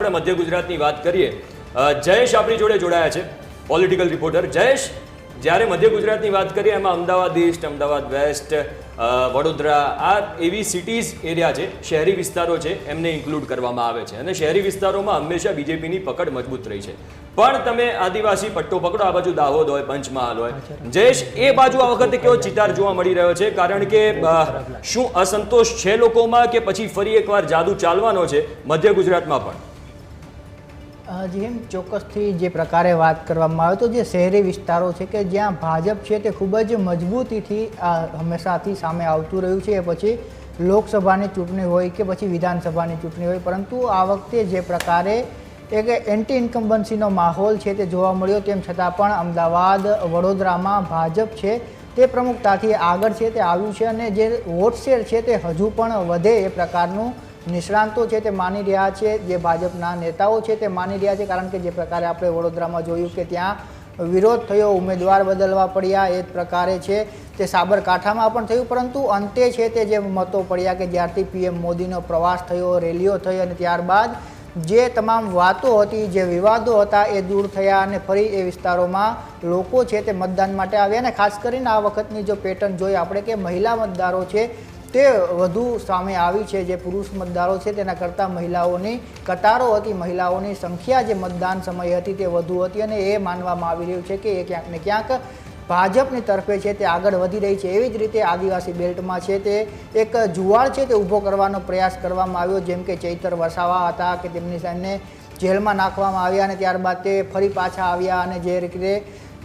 આપણે મધ્ય ગુજરાતની વાત કરીએ, જયેશ આપણી જોડે જોડાયા છે, પોલિટિકલ રિપોર્ટર. જયેશ, જ્યારે મધ્ય ગુજરાતની વાત કરીએ એમાં અમદાવાદ ઈસ્ટ, અમદાવાદ વેસ્ટ, વડોદરા, આ એવી સિટીઝ એરિયા છે, શહેરી વિસ્તારો છે, એમને ઇન્ક્લુડ કરવામાં આવે છે અને શહેરી વિસ્તારોમાં હંમેશા બીજેપીની પકડ મજબૂત રહી છે. પણ તમે આદિવાસી પટ્ટો પકડો, આ બાજુ દાહોદ હોય, પંચમહાલ હોય, જયેશ, એ બાજુ આ વખતે કેવો ચિતાર જોવા મળી રહ્યો છે? કારણ કે શું અસંતોષ છે લોકોમાં કે પછી ફરી એકવાર જાદુ ચાલવાનો છે મધ્ય ગુજરાતમાં પણ? જેમ ચોક્કસથી જે પ્રકારે વાત કરવામાં આવે તો જે શહેરી વિસ્તારો છે કે જ્યાં ભાજપ છે તે ખૂબ જ મજબૂતીથી હંમેશાથી સામે આવતું રહ્યું છે, એ પછી લોકસભાની ચૂંટણી હોય કે પછી વિધાનસભાની ચૂંટણી હોય, પરંતુ આ વખતે જે પ્રકારે એક એન્ટી ઇન્કમ્બન્સીનો માહોલ છે તે જોવા મળ્યો, તેમ છતાં પણ અમદાવાદ, વડોદરામાં ભાજપ છે તે પ્રમુખતાથી આગળ છે તે આવ્યું છે અને જે વોટ શેર છે તે હજુ પણ વધે એ પ્રકારનું નિષ્ણાંતો છે તે માની રહ્યા છે, જે ભાજપના નેતાઓ છે તે માની રહ્યા છે. કારણ કે જે પ્રકારે આપણે વડોદરામાં જોયું કે ત્યાં વિરોધ થયો, ઉમેદવાર બદલવા પડ્યા, એ જ પ્રકારે છે તે સાબરકાંઠામાં પણ થયું, પરંતુ અંતે છે તે જે મતો પડ્યા કે જ્યારથી પીએમ મોદીનો પ્રવાસ થયો, રેલીઓ થઈ અને ત્યારબાદ જે તમામ વાતો હતી, જે વિવાદો હતા એ દૂર થયા અને ફરી એ વિસ્તારોમાં લોકો છે તે મતદાન માટે આવ્યા. અને ખાસ કરીને આ વખતની જો પેટર્ન જોઈએ આપણે કે મહિલા મતદારો છે તે વધુ સામે આવી છે. જે પુરુષ મતદારો છે તેના કરતાં મહિલાઓની કતારો હતી, મહિલાઓની સંખ્યા જે મતદાન સમયે હતી તે વધુ હતી અને એ માનવામાં આવી રહ્યું છે કે એ ક્યાંક ને ક્યાંક ભાજપની તરફે છે તે આગળ વધી રહી છે. એવી જ રીતે આદિવાસી બેલ્ટમાં છે તે એક જુવાળ છે તે ઊભો કરવાનો પ્રયાસ કરવામાં આવ્યો, જેમ કે ચૈતર વસાવા હતા કે તેમની સામે જેલમાં નાખવામાં આવ્યા અને ત્યારબાદ તે ફરી પાછા આવ્યા અને જે રીતે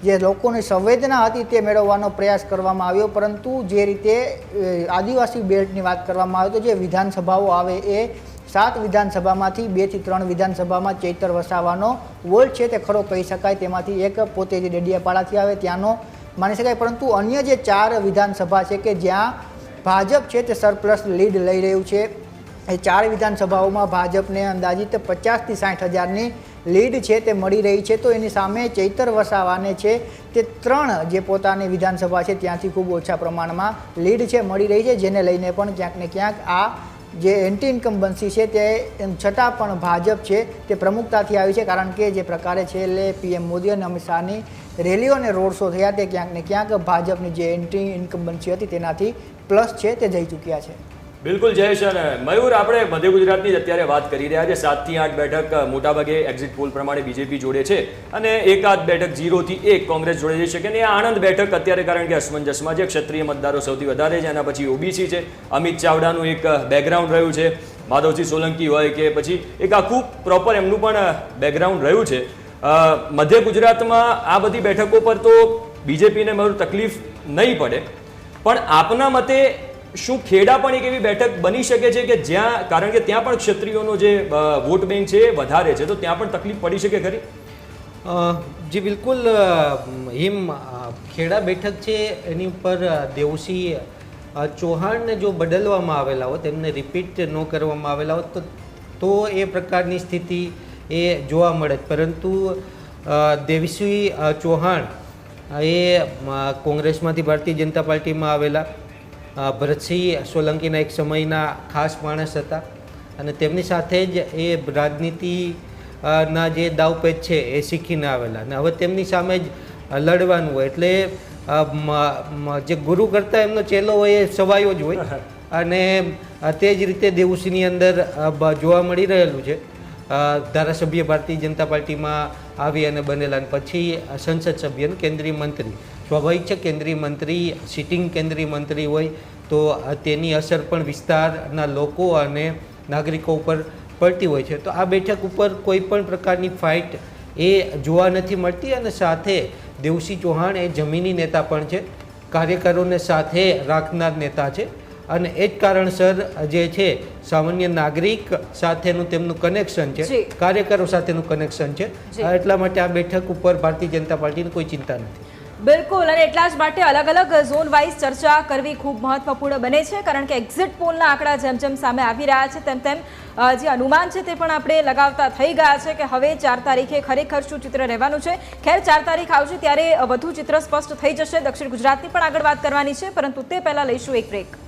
જે લોકોની સંવેદના હતી તે મેળવવાનો પ્રયાસ કરવામાં આવ્યો. પરંતુ જે રીતે આદિવાસી બેલ્ટની વાત કરવામાં આવે તો જે વિધાનસભાઓ આવે એ 7 વિધાનસભામાંથી 2 થી 3 વિધાનસભામાં ચૈતર વસાવાનો વોલ્ટ છે તે ખરો કહી શકાય. તેમાંથી એક પોતે જે ડેડિયાપાડાથી આવે ત્યાંનો માની શકાય, પરંતુ અન્ય જે 4 વિધાનસભા છે કે જ્યાં ભાજપ છે તે સરપ્લસ લીડ લઈ રહ્યું છે, એ 4 વિધાનસભાઓમાં ભાજપને અંદાજિત 50 થી 60 હજારની લીડ છે તે મળી રહી છે. તો એની સામે ચૈતર વસાવાને છે તે 3 જે પોતાની વિધાનસભા છે ત્યાંથી ખૂબ ઓછા પ્રમાણમાં લીડ છે મળી રહી છે, જેને લઈને પણ ક્યાંક ને ક્યાંક આ જે એન્ટી ઇન્કમ્બન્સી છે તે છતાં પણ ભાજપ છે તે પ્રમુખતાથી આવી છે. કારણ કે જે પ્રકારે છેલ્લે પીએમ મોદી અને અમિત શાહની રેલીઓ અને રોડ શો થયા તે ક્યાંક ને ક્યાંક ભાજપની જે એન્ટી ઇન્કમ્બન્સી હતી તેનાથી પ્લસ છે તે જઈ ચૂક્યા છે. બિલકુલ જયેશ. અને મયુર, આપણે મધ્ય ગુજરાતની અત્યારે વાત કરી રહ્યા છે. 7 થી 8 બેઠક મોટાભાગે એક્ઝિટ પોલ પ્રમાણે બીજેપી જોડે છે અને એકાદ બેઠક 0 થી 1 કોંગ્રેસ જોડે જઈ શકે. અને આણંદ બેઠક અત્યારે કારણ કે અસમંજસમાં છે, ક્ષત્રિય મતદારો સૌથી વધારે છે, એના પછી ઓબીસી છે, અમિત ચાવડાનું એક બેકગ્રાઉન્ડ રહ્યું છે, માધવસિંહ સોલંકી હોય કે પછી એક આખું પ્રોપર એમનું પણ બેકગ્રાઉન્ડ રહ્યું છે. મધ્ય ગુજરાતમાં આ બધી બેઠકો પર તો બીજેપીને મયુર તકલીફ નહીં પડે, પણ આપના મતે શું ખેડા પણ એક એવી બેઠક બની શકે છે કે જ્યાં, કારણ કે ત્યાં પણ ક્ષત્રિયોનો જે વોટ બેંક છે એ વધારે છે, તો ત્યાં પણ તકલીફ પડી શકે ખરી? જી બિલકુલ. ખેડા બેઠક છે એની ઉપર દેવસિંહ ચૌહાણને જો બદલવામાં આવેલા હોત, એમને રિપીટ ન કરવામાં આવેલા હોત તો એ પ્રકારની સ્થિતિ એ જોવા મળે. પરંતુ દેવસિંહ ચૌહાણ એ કોંગ્રેસમાંથી ભારતીય જનતા પાર્ટીમાં આવેલા ભરતસિંહ સોલંકીના એક સમયના ખાસ માણસ હતા અને તેમની સાથે જ એ રાજનીતિના જે દાવપેચ છે એ શીખીને આવેલા અને હવે તેમની સામે જ લડવાનું હોય એટલે જે ગુરુ કરતાં એમનો ચેલો હોય એ સવાયો જ હોય અને તે જ રીતે દેવુસિંહની અંદર જોવા મળી રહેલું છે. ધારાસભ્ય ભારતીય જનતા પાર્ટીમાં આવી અને બનેલા અને પછી સંસદ સભ્ય કેન્દ્રીય મંત્રી. સ્વાભાવિક છે, કેન્દ્રીય મંત્રી સિટિંગ કેન્દ્રીય મંત્રી હોય તો તેની અસર પણ વિસ્તારના લોકો અને નાગરિકો ઉપર પડતી હોય છે. તો આ બેઠક ઉપર કોઈ પણ પ્રકારની ફાઇટ એ જોવા નથી મળતી અને સાથે દેવસિંહ ચૌહાણ એ જમીની નેતા પણ છે, કાર્યકરોને સાથે રાખનાર નેતા છે અને એ જ કારણસર જે છે સામાન્ય નાગરિક સાથેનું તેમનું કનેક્શન છે, કાર્યકરો સાથેનું કનેક્શન છે. એટલા માટે આ બેઠક ઉપર ભારતીય જનતા પાર્ટીને કોઈ ચિંતા નથી. બિલકુલ. અને એટલા જ માટે અલગ અલગ ઝોન વાઇઝ ચર્ચા કરવી ખૂબ મહત્વપૂર્ણ બને છે, કારણ કે એક્ઝિટ પોલના આંકડા જેમ જેમ સામે આવી રહ્યા છે તેમ તેમ જે અનુમાન છે તે પણ આપણે લગાવતા થઈ ગયા છે કે હવે 4 તારીખે ખરેખર શું ચિત્ર રહેવાનું છે. ખેર 4 તારીખ આવશે ત્યારે વધુ ચિત્ર સ્પષ્ટ થઈ જશે. દક્ષિણ ગુજરાતની પણ આગળ વાત કરવાની છે, પરંતુ તે પહેલાં લઈશું એક બ્રેક.